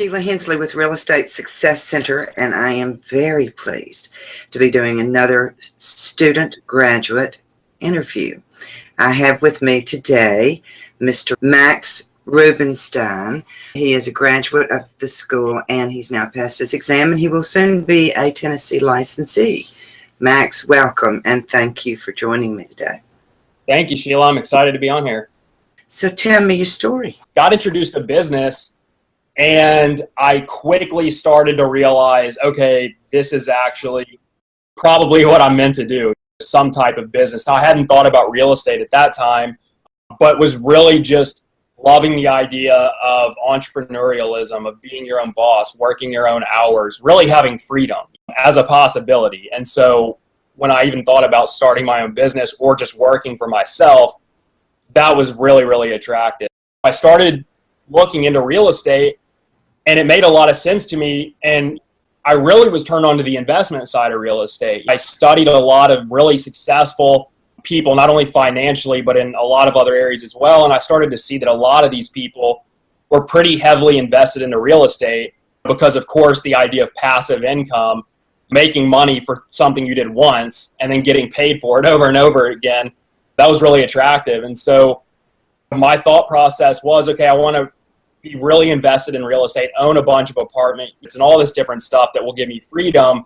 Sheila Hensley with Real Estate Success Center, and I am very pleased to be doing another student graduate interview. I have with me today Mr. Max Rubenstein. He is a graduate of the school, and he's now passed his exam, and he will soon be a Tennessee licensee. Max, welcome, and thank you for joining me today. Thank you, Sheila. I'm excited to be on here. So tell me your story. Got introduced to business, and I quickly started to realize, okay, this is actually probably what I'm meant to do, some type of business. Now, I hadn't thought about real estate at that time, but was really just loving the idea of entrepreneurialism, of being your own boss, working your own hours, really having freedom as a possibility. And so when I even thought about starting my own business or just working for myself, that was really, really attractive. I started looking into real estate, and it made a lot of sense to me, and I really was turned on to the investment side of real estate. I studied a lot of really successful people, not only financially, but in a lot of other areas as well, and I started to see that a lot of these people were pretty heavily invested into real estate because, of course, the idea of passive income, making money for something you did once and then getting paid for it over and over again, that was really attractive. And so my thought process was, okay, I want to be really invested in real estate, own a bunch of apartments and all this different stuff that will give me freedom.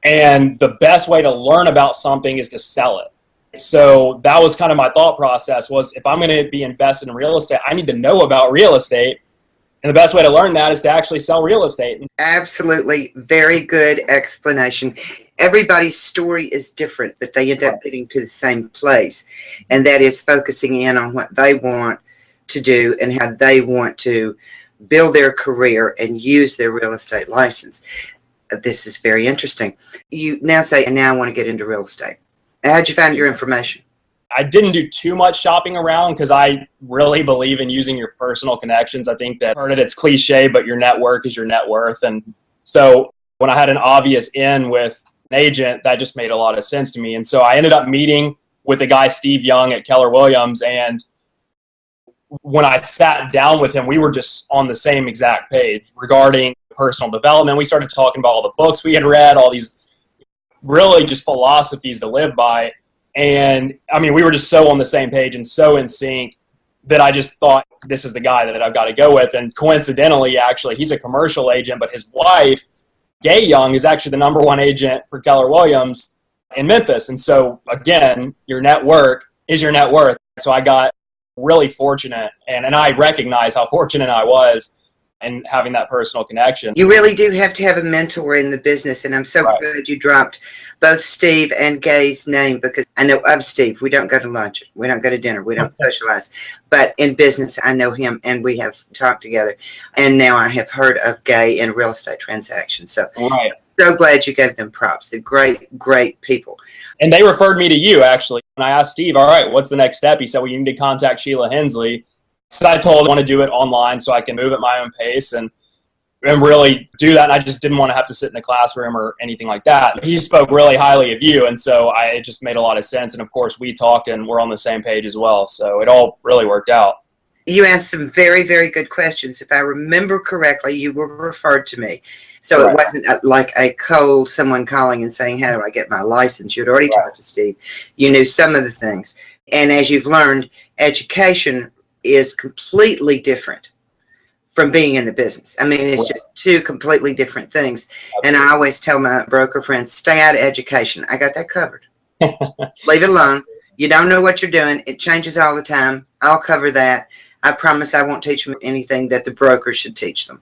And the best way to learn about something is to sell it. So that was kind of my thought process was, if I'm going to be invested in real estate, I need to know about real estate. And the best way to learn that is to actually sell real estate. Absolutely. Very good explanation. Everybody's story is different, but they end up getting to the same place. And that is focusing in on what they want to do and how they want to build their career and use their real estate license. This is very interesting. You now say, and now I want to get into real estate. How'd you find your information? I didn't do too much shopping around because I really believe in using your personal connections. I think that, heard it, it's cliche, but your network is your net worth. And so when I had an obvious in with an agent, that just made a lot of sense to me. And so I ended up meeting with the guy, Steve Young at Keller Williams. And when I sat down with him, we were just on the same exact page regarding personal development. We started talking about all the books we had read, all these really just philosophies to live by. And I mean, we were just so on the same page and so in sync that I just thought, this is the guy that I've got to go with. And coincidentally, actually, he's a commercial agent, but his wife, Gay Young, is actually the number one agent for Keller Williams in Memphis. And so again, your network is your net worth. So I got really fortunate, and I recognize how fortunate I was in having that personal connection. You really do have to have a mentor in the business, and I'm so glad you dropped both Steve and Gay's name, because I know of Steve. We don't go to lunch, we don't go to dinner, we don't socialize, but in business I know him and we have talked together, and now I have heard of Gay in real estate transactions. So so glad you gave them props. They're great people. And they referred me to you, actually. And I asked Steve, all right, what's the next step? He said, well, you need to contact Sheila Hensley. Because I told him I want to do it online so I can move at my own pace and really do that. And I just didn't want to have to sit in the classroom or anything like that. He spoke really highly of you. And so it just made a lot of sense. And of course, we talked and we're on the same page as well. So it all really worked out. You asked some very, very good questions. If I remember correctly, you were referred to me. So it wasn't like a cold someone calling and saying, how do I get my license? You'd already talked to Steve. You knew some of the things. And as you've learned, education is completely different from being in the business. I mean, it's just two completely different things. And I always tell my broker friends, stay out of education. I got that covered. Leave it alone. You don't know what you're doing. It changes all the time. I'll cover that. I promise I won't teach them anything that the broker should teach them.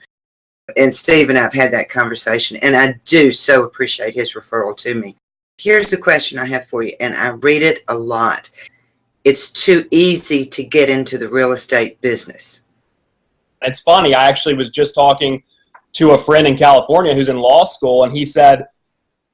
And Steve and I have had that conversation, and I do so appreciate his referral to me. Here's the question I have for you, and I read it a lot. It's too easy to get into the real estate business. It's funny. I actually was just talking to a friend in California who's in law school, and he said,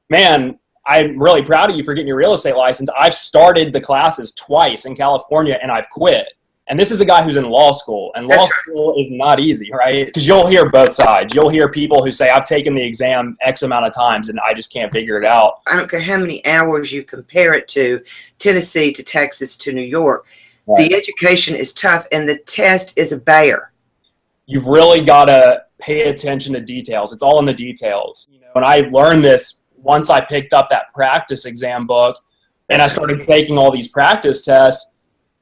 man, I'm really proud of you for getting your real estate license. I've started the classes twice in California, and I've quit. And this is a guy who's in law school, and law school is not easy, right? Because you'll hear both sides. You'll hear people who say, I've taken the exam X amount of times and I just can't figure it out. I don't care how many hours you compare it to, Tennessee to Texas to New York. The education is tough, and the test is a bear. You've really got to pay attention to details. It's all in the details. And I learned this once I picked up that practice exam book and I started taking all these practice tests,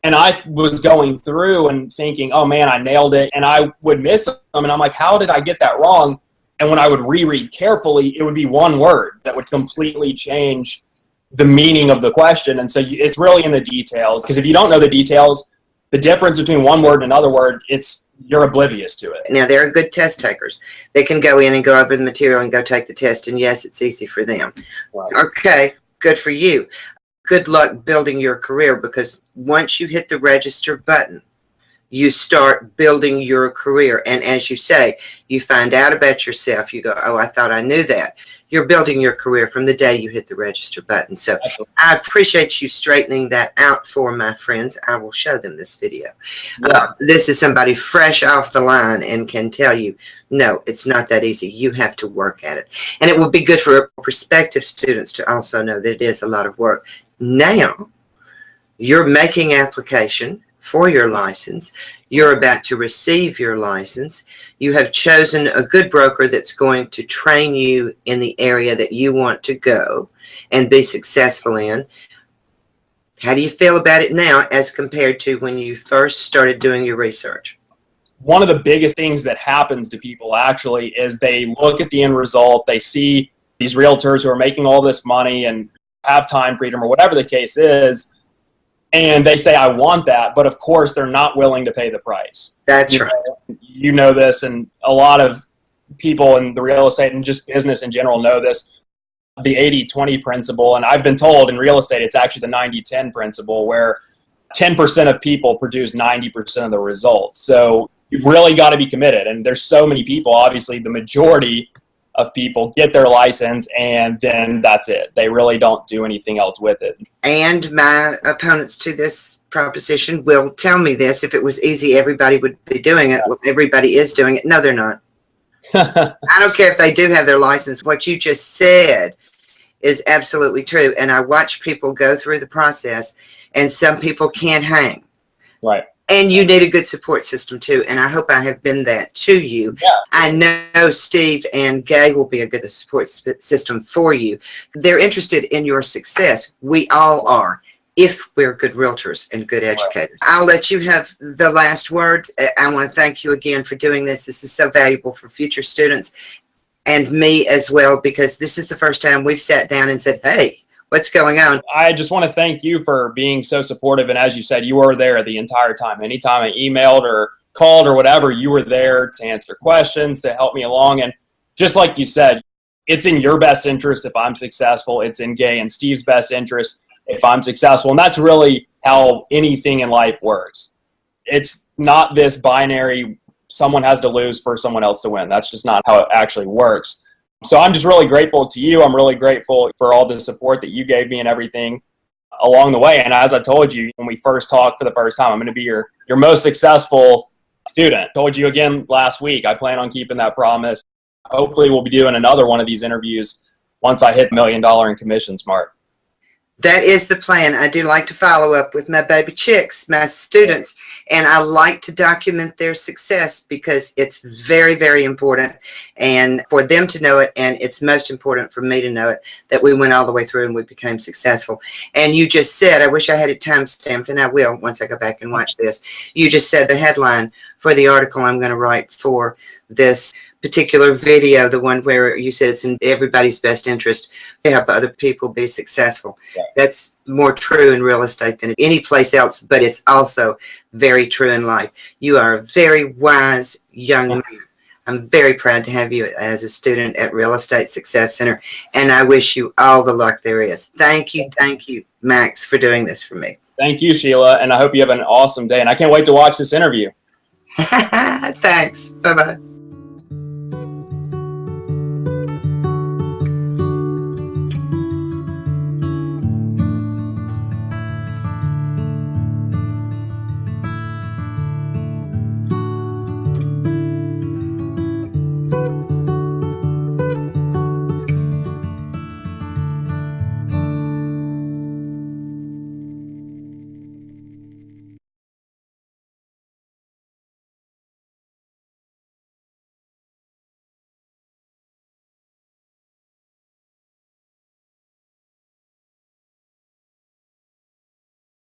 and I was going through and thinking, oh man, I nailed it. And I would miss them. And I'm like, how did I get that wrong? And when I would reread carefully, it would be one word that would completely change the meaning of the question. And so it's really in the details, because if you don't know the details, the difference between one word and another word, you're oblivious to it. Now, they're good test takers. They can go in and go over the material and go take the test, and yes, it's easy for them. Right. Okay, good for you. Good luck building your career, because once you hit the register button, you start building your career. And as you say, you find out about yourself. You go, oh, I thought I knew that. You're building your career from the day you hit the register button. So I appreciate you straightening that out for my friends. I will show them this video. Yeah. This is somebody fresh off the line and can tell you, no, it's not that easy. You have to work at it. And it will be good for prospective students to also know that it is a lot of work. Now, you're making application for your license. You're about to receive your license. You have chosen a good broker that's going to train you in the area that you want to go and be successful in. How do you feel about it now as compared to when you first started doing your research? One of the biggest things that happens to people actually is they look at the end result. They see these realtors who are making all this money and have time freedom or whatever the case is, and they say, I want that, but of course they're not willing to pay the price. That's right. You know this, and a lot of people in the real estate and just business in general know this, the 80-20 principle. And I've been told in real estate it's actually the 90-10 principle, where 10% of people produce 90% of the results. So you've really got to be committed. And there's so many people, obviously the majority of people get their license and then that's it. They really don't do anything else with it. And my opponents to this proposition will tell me this: if it was easy, everybody would be doing it. Well, everybody is doing it. No, they're not. I don't care if they do have their license. What you just said is absolutely true. And I watch people go through the process, and some people can't hang. Right. And you need a good support system too. And I hope I have been that to you. Yeah. I know Steve and Gay will be a good support system for you. They're interested in your success. We all are, if we're good realtors and good educators. Right. I'll let you have the last word. I want to thank you again for doing this. This is so valuable for future students and me as well, because this is the first time we've sat down and said, hey, what's going on? I just want to thank you for being so supportive. And as you said, you were there the entire time. Anytime I emailed or called or whatever, you were there to answer questions, to help me along. And just like you said, it's in your best interest if I'm successful. It's in Gay and Steve's best interest if I'm successful. And that's really how anything in life works. It's not this binary, someone has to lose for someone else to win. That's just not how it actually works. So I'm just really grateful to you. I'm really grateful for all the support that you gave me and everything along the way. And as I told you, when we first talked for the first time, I'm going to be your most successful student. I told you again last week, I plan on keeping that promise. Hopefully we'll be doing another one of these interviews once I hit $1 million in commissions mark. That is the plan. I do like to follow up with my baby chicks, my students, and I like to document their success because it's very, very important, and for them to know it, and it's most important for me to know it, that we went all the way through and we became successful. And you just said, I wish I had it time-stamped, and I will once I go back and watch this. You just said the headline for the article I'm going to write for this particular video, the one where you said it's in everybody's best interest to help other people be successful. Yeah. That's more true in real estate than any place else, but it's also very true in life. You are a very wise young man. I'm very proud to have you as a student at Real Estate Success Center, and I wish you all the luck there is. Thank you, Max, for doing this for me. Thank you, Sheila, and I hope you have an awesome day, and I can't wait to watch this interview. Thanks. Bye-bye.